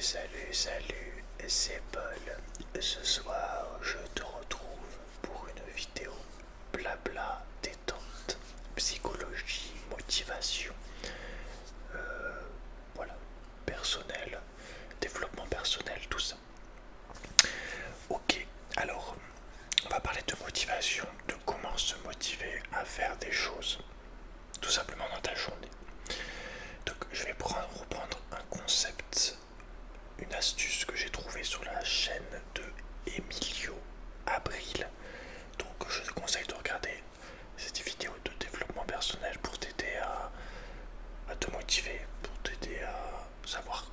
Salut, c'est Paul. Ce soir, je te retrouve pour une vidéo blabla, détente, psychologie, motivation, voilà, personnel, développement personnel, tout ça. Ok, alors, on va parler de motivation, de comment se motiver à faire des choses, tout simplement dans ta journée. Donc, je vais reprendre un concept, une astuce que j'ai trouvée sur la chaîne de Emilio Abril. Donc je te conseille de regarder cette vidéo de développement personnel pour t'aider à te motiver, pour t'aider à savoir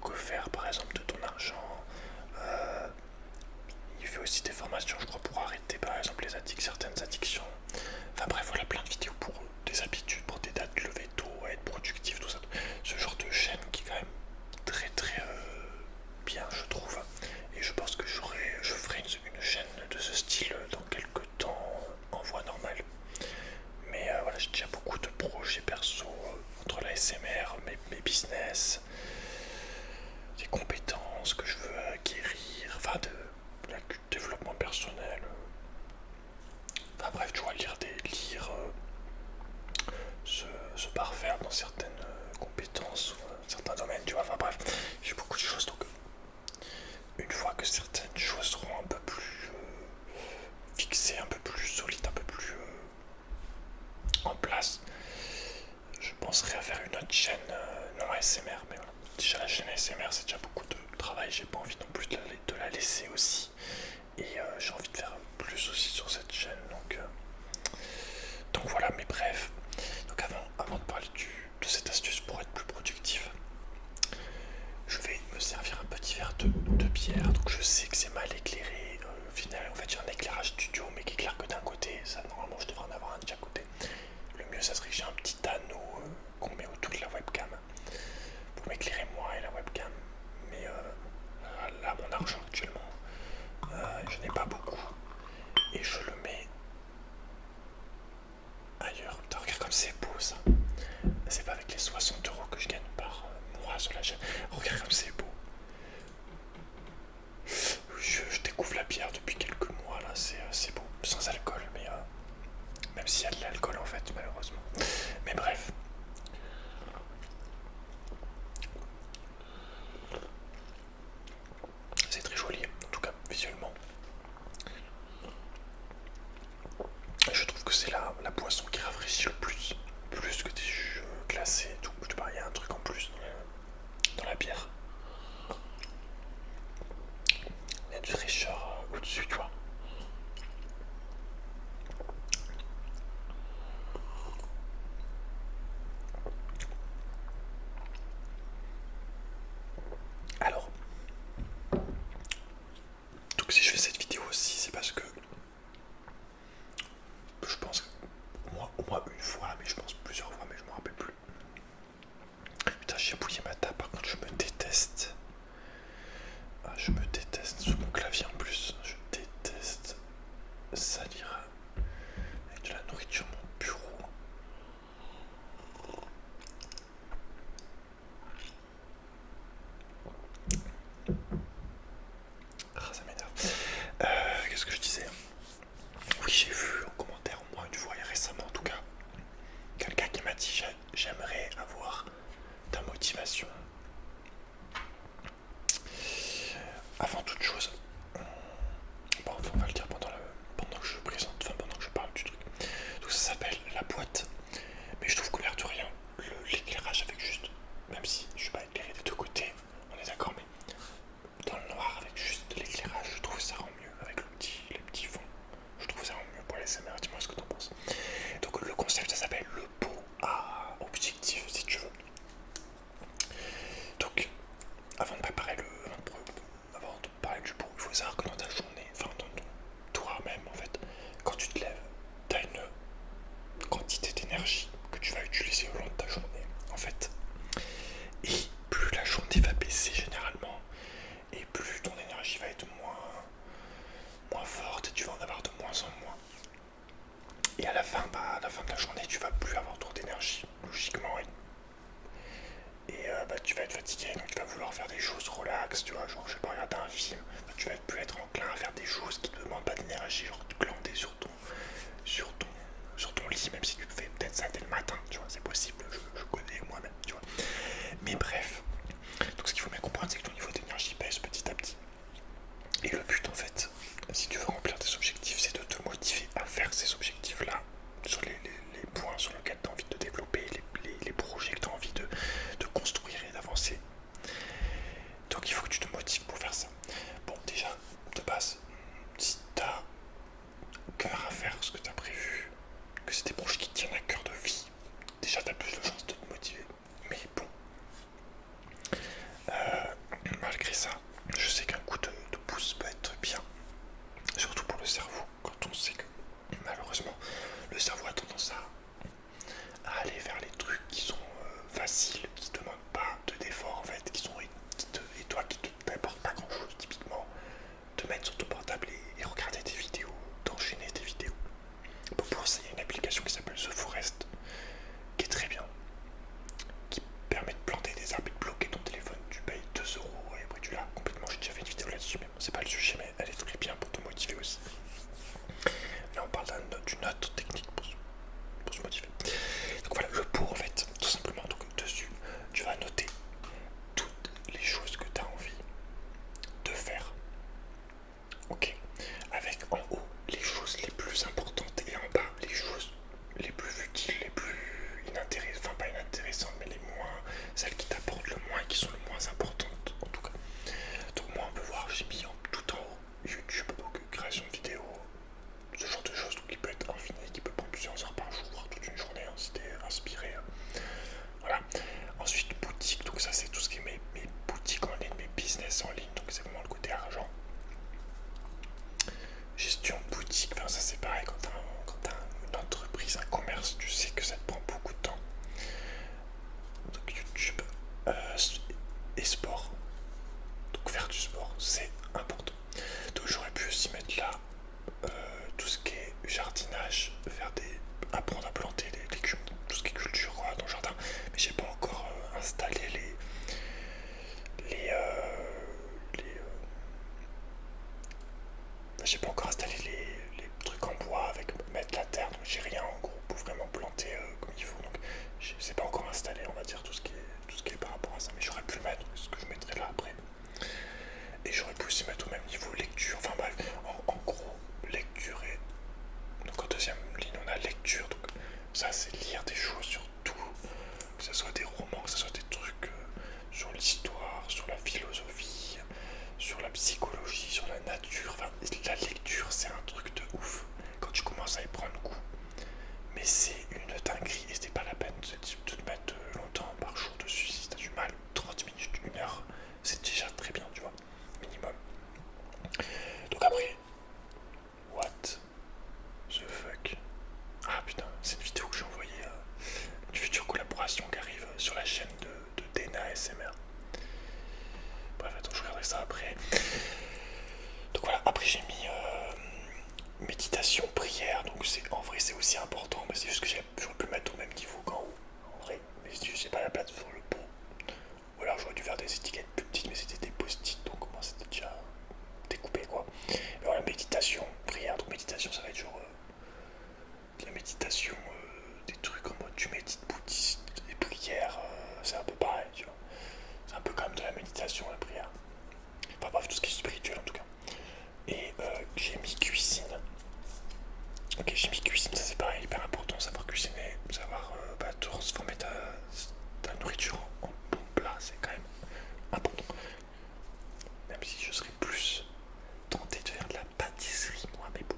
que faire par exemple de ton argent. Il fait aussi des formations je crois pour arrêter par exemple certaines addictions. Enfin bref, voilà, plein de vidéos pour des habitudes, pour t'aider à te lever tôt, à être productif, tout ça. Ce genre de chaîne qui est quand même très très bien je trouve. Et je pense que je ferai une chaîne de ce style dans quelques temps en voie normale. Mais voilà, j'ai déjà beaucoup de projets perso entre la SMR, mes business, des compétences que je veux acquérir, enfin de la développement personnel. Enfin bref, tu vois, lire se parfaire dans certaines compétences ou certains domaines, tu vois, enfin bref, j'ai beaucoup de choses donc une fois que certaines choses seront un peu plus fixées, un peu plus solides, un peu plus en place, je penserai à faire une autre chaîne non ASMR, mais voilà. Déjà la chaîne ASMR c'est déjà beaucoup de travail, j'ai pas envie non plus de la laisser aussi. Et j'ai envie de faire plus aussi sur cette chaîne, donc voilà, mais bref. Donc avant de parler de cette astuce pour être plus productif, je vais me servir un petit verre de bière. Donc je sais que c'est mal éclairé. Au final, en fait, j'ai un éclairage studio, mais qui éclaire que d'un côté. Ça, normalement, je devrais en avoir un de chaque côté. Le mieux, ça serait que j'ai un petit anneau qu'on met autour de la webcam pour m'éclairer moi et la webcam. Mais là, mon argent actuellement, je n'ai pas beaucoup. Et je le mets ailleurs. Putain, regarde comme c'est beau ça. C'est pas avec les 60 € que je gagne par mois sur la chaîne. Regarde comme c'est beau. Je découvre la bière depuis quelques mois là, c'est beau. Sans alcool, mais même s'il y a de l'alcool en fait, malheureusement. Mais bref. C'est très joli, en tout cas visuellement. Je trouve que c'est la boisson qui rafraîchit le plus. Plus que des jus glacés et tout. Je te parle, il y a un truc en plus dans la bière. Il y a une fraîcheur au-dessus, tu vois. Alors, donc si je fais cette vidéo aussi, c'est parce que je pense au moins une fois, mais je pense plusieurs fois, mais je me rappelle plus. Putain, j'ai bouillé ma table, par contre je me déteste. Ah, je me déteste sous mon clavier en plus. Je déteste salir avec de la nourriture mon bureau. Ah, ça m'énerve. Qu'est-ce que je disais? Oui, j'ai vu en commentaire au moins une fois et récemment en tout cas quelqu'un qui m'a dit j'aimerais avoir ta motivation. Avant toute chose, bon, on va le dire pendant que je présente, enfin pendant que je parle du truc. Donc ça s'appelle la boîte. Mais je trouve que l'air de rien, l'éclairage avec juste, même si je suis pas éclairé des deux côtés, on est d'accord, mais dans le noir avec juste l'éclairage, je trouve que ça rend mieux avec les petits fonds. Je trouve que ça rend mieux pour les SMR, dis-moi ce que t'en penses. Donc le concept ça s'appelle le pot à objectif si tu veux. Donc avant de avant de parler du pot, il faut savoir que dans ta journée, enfin dans toi-même en fait, quand tu te lèves, t'as une quantité d'énergie que tu vas utiliser au long de ta journée en fait. Et plus la journée va baisser généralement, et plus ton énergie va être moins forte et tu vas en avoir de moins en moins. Et à la fin de la journée, tu vas plus avoir trop d'énergie, logiquement. Et tu vas être fatigué, donc tu vas vouloir faire des choses relax, tu vois, genre je sais pas, regarder un film, tu vas plus être enclin à faire des choses qui te demandent pas d'énergie, genre te glander sur ton, sur ton lit, même si tu fais peut-être ça dès le matin, tu vois, c'est possible, je connais moi-même, tu vois. Mais bref, donc ce qu'il faut bien comprendre, c'est que ton niveau d'énergie baisse petit à petit. Et le but en fait, si tu veux remplir tes objectifs, c'est de te motiver à faire ces objectifs-là, sur les points sur lesquels tu as envie de développer, les projets que tu as envie de construire et d'avancer. Donc il faut que tu te motives pour faire ça. Bon, déjà, de base, si tu as cœur à faire ce que tu as prévu, que c'est des projets qui te tiennent à cœur de vie, déjà tu as plus de chances de te motiver. Mais bon, malgré ça, je sais qu'un coup de pouce peut être bien, surtout pour le cerveau, quand on sait que malheureusement le cerveau a tendance à aller vers les trucs qui sont faciles, qui ne demandent pas d'efforts en fait, et toi qui ne t'apportent pas grand chose, typiquement te mettre sur ton portable et regarder des vidéos, d'enchaîner des vidéos. Pour ça, il y a une application qui s'appelle The Forest, qui est très bien, qui permet de planter des arbres et de bloquer ton téléphone. Tu payes 2 euros et après tu l'as complètement. J'ai déjà fait une vidéo là-dessus, mais bon, c'est pas le sujet, mais elle est très bien pour te motiver aussi. Là, on parle d'une autre technique pour se motiver. Donc voilà, le pour en fait, tout simplement, donc dessus, tu vas noter toutes les choses que tu as envie de faire. Ok, avec en haut les choses les plus importantes et en bas les choses les plus futiles, les plus inintéressantes, enfin pas inintéressantes, mais les moins, celles qui t'apportent le moins et qui sont le moins importantes en tout cas. Donc moi on peut voir, j'ai mis tout en haut YouTube, donc création de vidéos, ce genre de choses, donc qui peut être infini, qui peut prendre plusieurs heures par jour, voire toute une journée, hein, si t'es inspiré. Voilà. Ensuite boutique, donc ça c'est tout ce qui est mes boutiques en ligne, mes business en ligne, donc c'est vraiment le côté argent. Gestion de boutique, enfin ça c'est pareil, quand t'as une entreprise, un commerce, tu sais que ça te prend beaucoup de temps. Donc YouTube et sport. Donc faire du sport, c'est important. Donc j'aurais pu aussi mettre là tout ce qui est jardinage, apprendre à planter des légumes, tout ce qui est culture dans le jardin. Mais j'ai pas encore installé j'ai pas encore installé les trucs en bois avec mettre la terre, donc j'ai rien en gros pour vraiment planter comme il faut. Donc c'est pas encore installé, on va dire, tout ce qui est par rapport à ça. Mais j'aurais pu le mettre, ce que je mettrai là après. Et j'aurais pu aussi mettre au même niveau lecture, enfin bref, en gros, lecture et. Donc en deuxième ligne, on a lecture, donc ça c'est lire des choses sur tout, que ce soit des romans, que ce soit des trucs sur l'histoire, sur la philosophie, sur la psychologie, sur la nature. Enfin, la lecture c'est un truc de ouf quand tu commences à y prendre goût. Mais c'est une dinguerie et c'était pas la peine de te mettre longtemps par jour dessus. Si t'as du mal, 30 minutes, 1 heure, c'est déjà très bien, tu vois, minimum. Donc après, what the fuck? Ah putain, c'est une vidéo que j'ai envoyée, une future collaboration qui arrive sur la chaîne de Dena SMR. Bref, attends, je regarderai ça après. Donc voilà, après j'ai mis méditation, prière, donc en vrai c'est aussi important, mais c'est juste que j'aurais pu le mettre au même niveau qu'en haut, en vrai, mais j'ai pas la place pour le pot. Ou alors j'aurais dû faire des étiquettes plus petites, mais c'était des post-it, donc moi c'était déjà découpé quoi. Mais voilà, méditation, prière, donc méditation ça va être genre de la méditation, des trucs en mode tu médites bouddhiste, et prière, c'est un peu pareil, tu vois. C'est un peu comme de la méditation, la prière. Enfin bref, tout ce qui est spirituel en tout cas. Et j'ai mis cuisine. Ok, j'ai mis cuisine, ça c'est pareil, hyper important, savoir cuisiner, savoir transformer ta nourriture en bon plat, c'est quand même important. Même si je serais plus tenté de faire de la pâtisserie, moi, mais bon.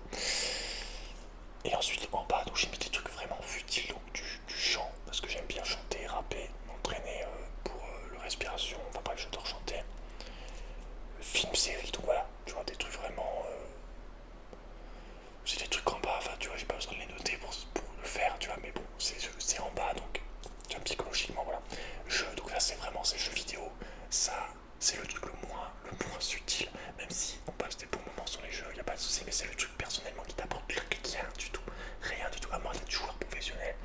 Et ensuite en bas, donc j'ai mis des trucs vraiment futiles, donc du chant, parce que j'aime bien chanter, rapper, m'entraîner pour le respiration, enfin bref, j'adore chanter. Film, série, donc voilà, tu vois, des trucs vraiment. C'est des trucs en bas, enfin tu vois, j'ai pas besoin de les noter pour le faire, tu vois, mais bon, c'est en bas, donc tu vois, psychologiquement, voilà. Donc là c'est vraiment ces jeux vidéo, ça c'est le truc le moins subtil, même si on passe des bons moments sur les jeux, y a pas de souci, mais c'est le truc personnellement qui t'apporte rien du tout, à moins d'être joueur professionnel,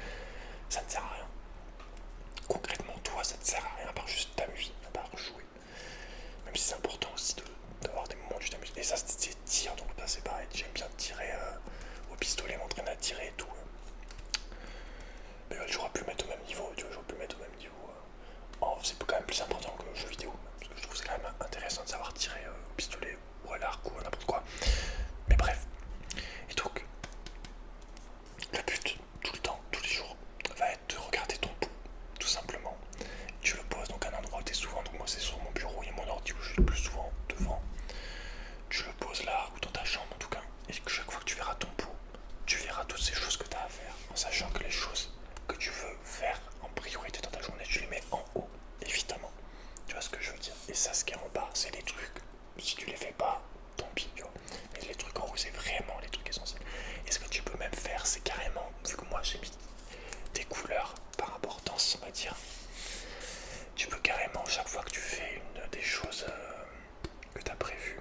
ça ne sert à rien. Concrètement, toi, ça ne sert à rien à part juste t'amuser, à part jouer, même si c'est un j'aime bien tirer au pistolet, m'entraîner à tirer et tout. Mais j'aurais pu le mettre au même niveau, tu vois, j'aurais pu le mettre au même niveau. Oh, c'est quand même plus important que le jeu vidéo, parce que je trouve que c'est quand même intéressant de savoir tirer au pistolet ou à l'arc ou à n'importe quoi. Mais bref. Et donc, le but, tout le temps, tous les jours, va être de regarder ton pot, tout simplement. Tu le poses donc à un endroit où tu es souvent, donc moi c'est sur mon bureau et mon ordi où je suis le plus souvent devant. Tu le poses là, ou dans ta chambre en tout cas, et que chaque fois que tu verras ton pot, tu verras toutes ces choses que tu as à faire, en sachant que les choses que tu veux faire en priorité dans ta journée, tu les mets en haut, évidemment. Tu vois ce que je veux dire? Et ça, ce qui est en bas, c'est les trucs. Si tu les fais pas, tant pis, tu vois. Mais les trucs en haut, c'est vraiment les trucs essentiels. Et ce que tu peux même faire, c'est carrément, vu que moi j'ai mis des couleurs par importance, on va dire, tu peux carrément, chaque fois que tu fais une des choses que tu as prévues,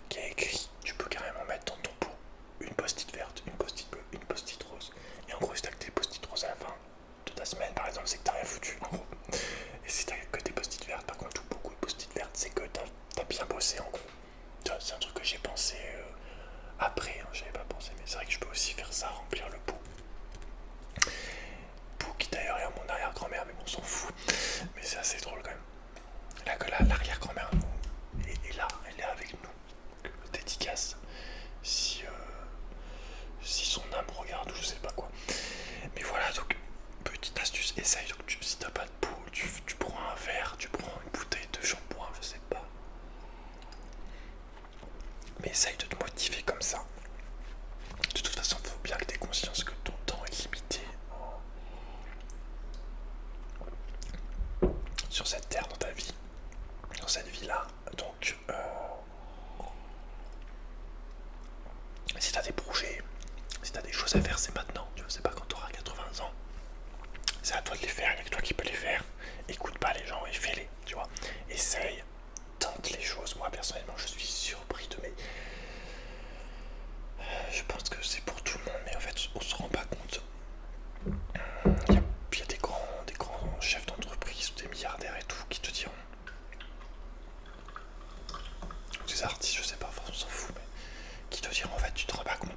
qui est écrit, tu peux carrément mettre dans ton pot une post-it verte, une post-it bleue, une post-it rose. Et en gros, si t'as que des post-it roses à la fin de ta semaine, par exemple, c'est que t'as rien foutu, en gros. Et si t'as que des post-it vertes, par contre, ou beaucoup de post-it vertes, c'est que t'as bien bossé, en gros. C'est un truc que j'ai pensé après, hein, j'avais pas pensé, mais c'est vrai que je peux aussi faire ça, remplir le pot. Pot qui d'ailleurs est à mon arrière-grand-mère, mais bon, on s'en fout. Mais c'est assez drôle quand même. Là que là, l'arrière-grand-mère est là, elle est avec nous. Dédicace. Si son âme regarde ou je sais pas quoi. Mais voilà, donc petite astuce, essaye. Donc si t'as pas de pot, tu prends un verre, tu prends une bouteille de shampoing, je sais pas. Mais essaye de te motiver comme ça. De toute façon, il faut bien que tu aies conscience que ton temps est limité sur cette terre dans ta vie, dans cette vie-là. Donc, si tu as des projets, si tu as des choses à faire, c'est maintenant. Tu vois, c'est pas quand tu auras 80 ans. C'est à toi de les faire, il n'y a que toi qui peux les faire. Écoute pas les gens et fais-les, tu vois. Essaye, tente les choses. Moi, personnellement, je suis surpris de mes... Je pense que c'est pour tout le monde, mais en fait, on se rend pas compte. Il y a des grands chefs d'entreprise ou des milliardaires et tout qui te diront, ou des artistes, je sais pas, enfin on s'en fout, mais qui te diront en fait tu te rends pas compte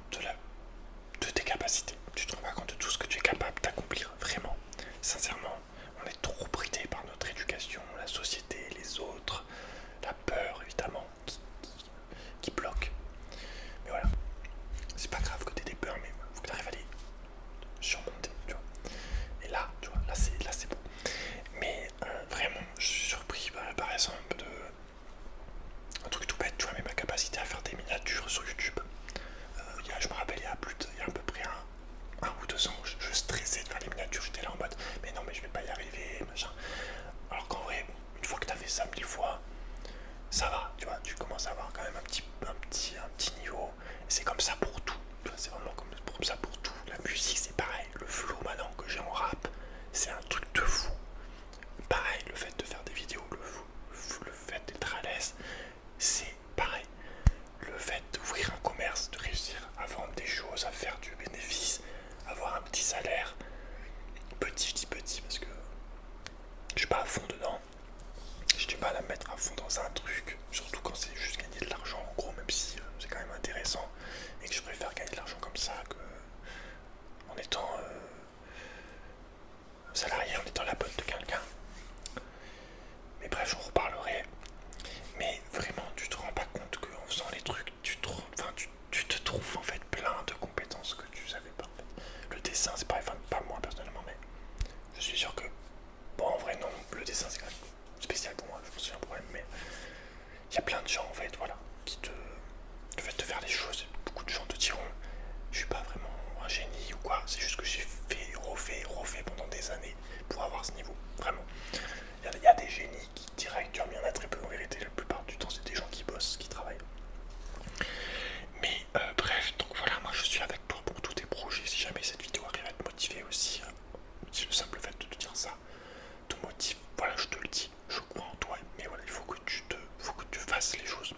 de tes capacités, tu te rends pas compte de tout ce que tu es capable d'accomplir, vraiment. Sincèrement, on est trop bridé par notre éducation, la société, les autres, la peur évidemment qui bloque. Mais voilà, c'est pas grave que t'aies des peurs, mais faut que t'arrives à les surmonter, tu vois. Et là, tu vois, là c'est beau. Mais vraiment, je suis surpris par exemple de un truc tout bête, tu vois, mais ma capacité à faire des miniatures sur YouTube. Je me rappelle, il y a à peu près un ou 2 ans, je stressais de faire les miniatures, j'étais là en mode, mais non, mais je vais pas y arriver, machin. Alors qu'en vrai, une fois que t'as fait ça 1000 fois, ça va, tu vois, tu commences à avoir quand même un petit niveau. C'est comme ça pour tout, c'est vraiment comme ça pour tout. La musique, c'est pareil, le flow maintenant que j'ai en rap, c'est un truc de fou. Pareil, le fait de faire des vidéos, le fait d'être à l'aise, c'est pareil. Le fait d'ouvrir un commerce, de réussir à vendre des choses, à faire du bénéfice, avoir un petit salaire, petit, je dis petit parce que je suis pas à fond dedans. J'ai du mal à me mettre à fond dans un truc, surtout quand c'est juste gagner de l'argent en gros, même si c'est quand même intéressant et que je préfère gagner de l'argent comme ça que en étant salarié, en étant la pote de quelqu'un. Mais bref, j'en reparlerai. Mais vraiment, tu te rends pas compte qu'en faisant les trucs, tu te trouves en fait plein de compétences que tu savais pas. En fait. Le dessin, c'est pareil, enfin pas moi personnellement, mais je suis sûr que, bon en vrai non, le dessin c'est quand même spécial pour moi, je pense que c'est un problème, mais il y a plein de gens en fait, voilà, le fait de faire les choses, beaucoup de gens te diront, je suis pas vraiment un génie ou quoi, c'est juste que j'ai fait, refait pendant des années pour avoir ce niveau, vraiment. Il y a des génies qui direct, il y en a très peu en vérité, la plupart du temps c'est des gens qui bossent, qui travaillent. Mais bref, donc voilà, moi je suis avec toi pour tous tes projets, si jamais cette vidéo arrive à te motiver aussi, si le simple fait de te dire ça te motive, voilà je te le dis, je crois en toi, mais voilà, il faut que tu fasses les choses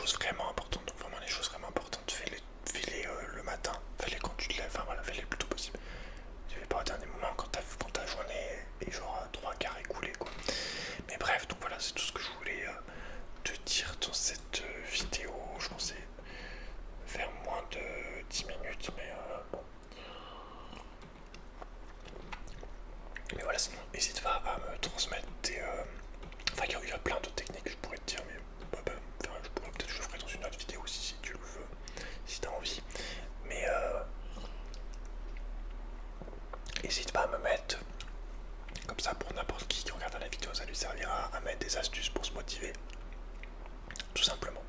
choses vraiment importantes. Donc vraiment les choses vraiment importantes, fais-les le matin, fais-les quand tu te lèves, enfin voilà, fais-les le plus tôt possible. Tu fais pas au dernier moment quand ta journée est genre 3 quarts écoulée quoi. Mais bref, donc voilà, c'est tout ce que je voulais te dire dans cette vidéo. Je pensais faire moins de 10 minutes, mais bon. Mais voilà, sinon, n'hésite pas à me transmettre des... Enfin, il y a plein d'autres techniques que je pourrais te dire, mais je pourrais peut-être je le ferai dans une autre vidéo si tu le veux, si tu as envie. Mais n'hésite pas à me mettre, comme ça pour n'importe qui regarde la vidéo, ça lui servira à mettre des astuces pour se motiver, tout simplement.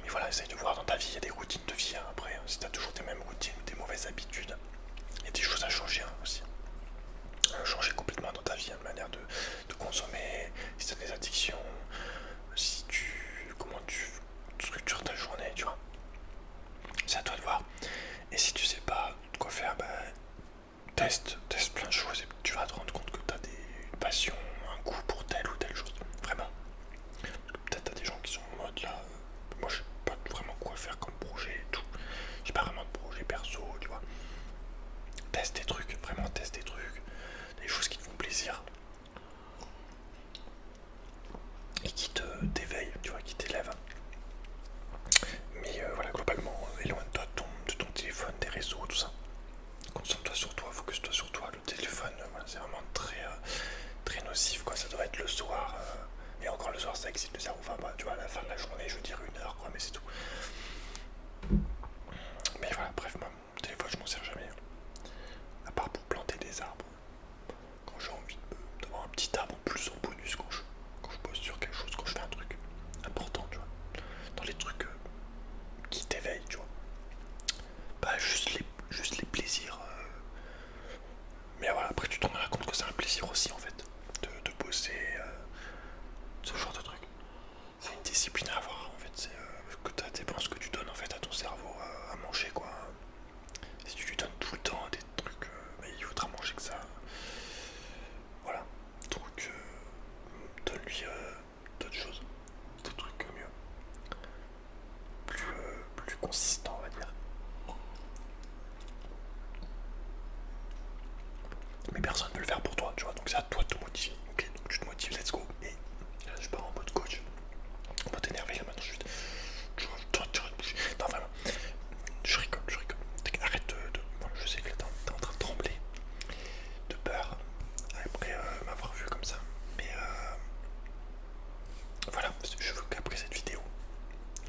Mais voilà, essaye de voir dans ta vie, il y a des routines de vie hein, après. Si tu as toujours tes mêmes routines, des mauvaises habitudes, il y a des choses à changer hein, aussi. Changer complètement dans ta vie, hein, une manière de consommer, si tu as des addictions, si comment tu structures ta journée, tu vois. C'est à toi de voir. Et si tu sais pas quoi faire, teste plein de choses et tu vas te rendre compte que tu as une passion, un goût pour telle ou telle chose. Vraiment. Peut-être t'as des gens qui sont en mode là, moi je sais pas vraiment quoi faire comme projet et tout. J'ai pas vraiment de projet perso, tu vois. Teste des trucs, vraiment teste des trucs, des choses qui te font plaisir et qui t'éveillent, tu vois, qui t'élèvent. Mais voilà, globalement, éloigne-toi de ton téléphone, des réseaux, tout ça. Concentre-toi sur toi, focus-toi sur toi. Le téléphone, voilà, c'est vraiment très nocif, quoi. Ça doit être le soir, et encore le soir, ça excite le cerveau. Enfin, tu vois, à la fin de la journée, je veux dire 1 heure, quoi, mais c'est tout. Mais voilà, bref, moi, mon téléphone, je m'en sers jamais. À part pour planter des arbres. Quand j'ai envie d'avoir un petit arbre en plus en bonus, quand je bosse sur quelque chose, quand je fais un truc important, tu vois. Dans les trucs qui t'éveillent, tu vois. Pas juste les plaisirs. Mais voilà, après tu te rendras compte que c'est un plaisir aussi en fait. De bosser ce genre de truc. C'est une discipline à avoir en fait. C'est que tu dépenses, que tu donnes en fait à ton cerveau à manger quoi. Si tu lui donnes tout le temps des trucs, il faudra manger que ça. Voilà. Donc donne-lui d'autres choses. Des trucs mieux. Plus consistants on va dire. Mais personne ne peut le faire pour toi, tu vois, donc c'est à toi de te motiver. Ok, donc tu te motives, let's go. Et là, je pars en mode coach. On va t'énerver là maintenant, juste. Non, vraiment. Je rigole. Arrête Voilà, je sais que t'es en train de trembler de peur après m'avoir vu comme ça. Mais voilà, je veux qu'après cette vidéo,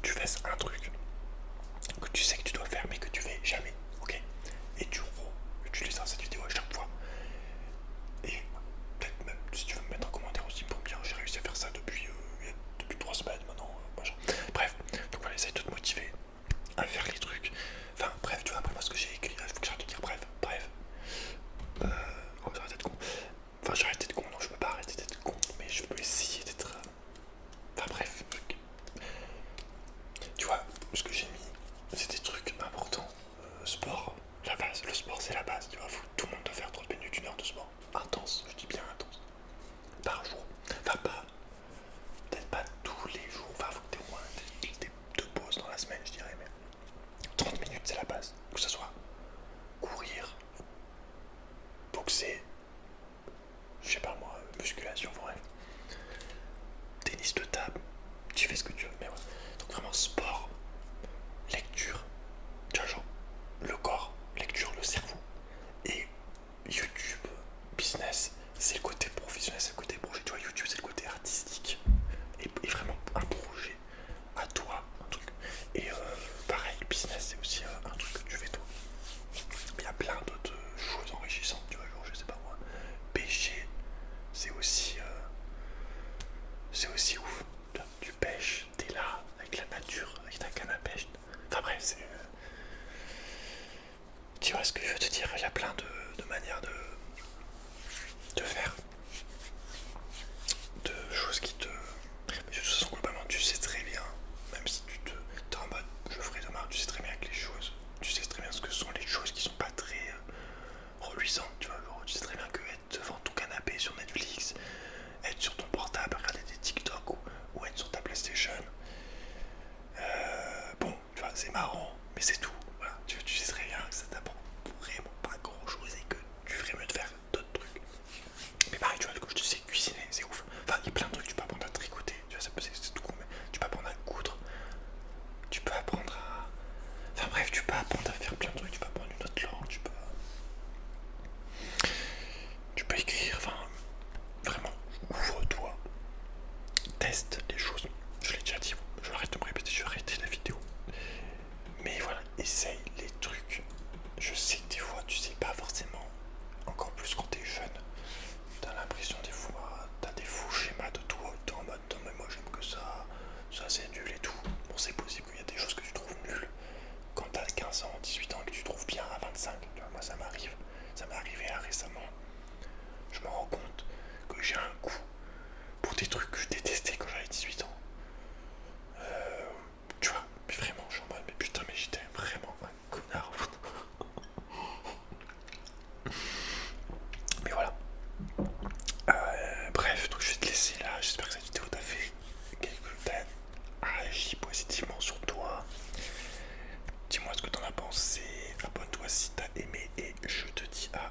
tu fasses un truc que tu sais que tu dois faire mais que tu fais jamais, ok. Et tu utiliseras cette vidéo à chaque fois. Et peut-être même si tu veux me mettre en commentaire aussi pour me dire j'ai réussi à faire ça depuis 3 semaines maintenant, machin. Bref, donc voilà, essaye de te motiver à faire les trucs. Enfin bref, tu vois, après moi ce que j'ai écrit, il faut que j'arrête de dire bref. J'arrête d'être con. Enfin j'arrête d'être con, non je peux pas arrêter d'être con, mais je peux essayer d'être... Enfin bref, tu vois, ce que j'ai mis, c'est des trucs importants. Sport, la base, le sport c'est la base, tu vois, tout le monde doit faire 30 minutes, 1 heure de sport. Intense, je dis bien intense. Par jour. Enfin peut-être pas tous les jours, enfin faut que t'aies au moins des 2 pauses dans la semaine je dirais, mais 30 minutes c'est la base. Que ce soit courir, boxer, je sais pas moi, musculation, bref. Tennis de table, tu fais ce que tu veux, mais ouais. Donc vraiment sport, lecture, tu vois genre le corps, lecture, le cerveau. Et YouTube, business, c'est le côté professionnel, c'est le côté projet. Tu vois, YouTube, c'est le côté artistique. Et vraiment un projet à toi, un truc. Et pareil, business, c'est aussi un truc que tu fais toi. Il y a plein d'autres choses enrichissantes, tu vois, genre, je sais pas moi. Pêcher, c'est aussi ouf. Tu pêches, t'es là, avec la nature, avec ta canne à pêche. Enfin bref, c'est... Tu vois ce que je veux te dire, il y a plein de manières de faire, de choses qui te... Mais de toute façon, globalement, tu sais très bien, même si t'es en mode je ferai demain, tu sais très bien que les choses, tu sais très bien ce que sont les choses qui sont pas très des trucs que je détestais quand j'avais 18 ans. Tu vois, mais vraiment, je suis en mode, mais putain, mais j'étais vraiment un connard. Mais voilà. Bref, donc je vais te laisser là. J'espère que cette vidéo t'a fait t'as agi positivement sur toi. Dis-moi ce que t'en as pensé. Abonne-toi si t'as aimé. Et je te dis à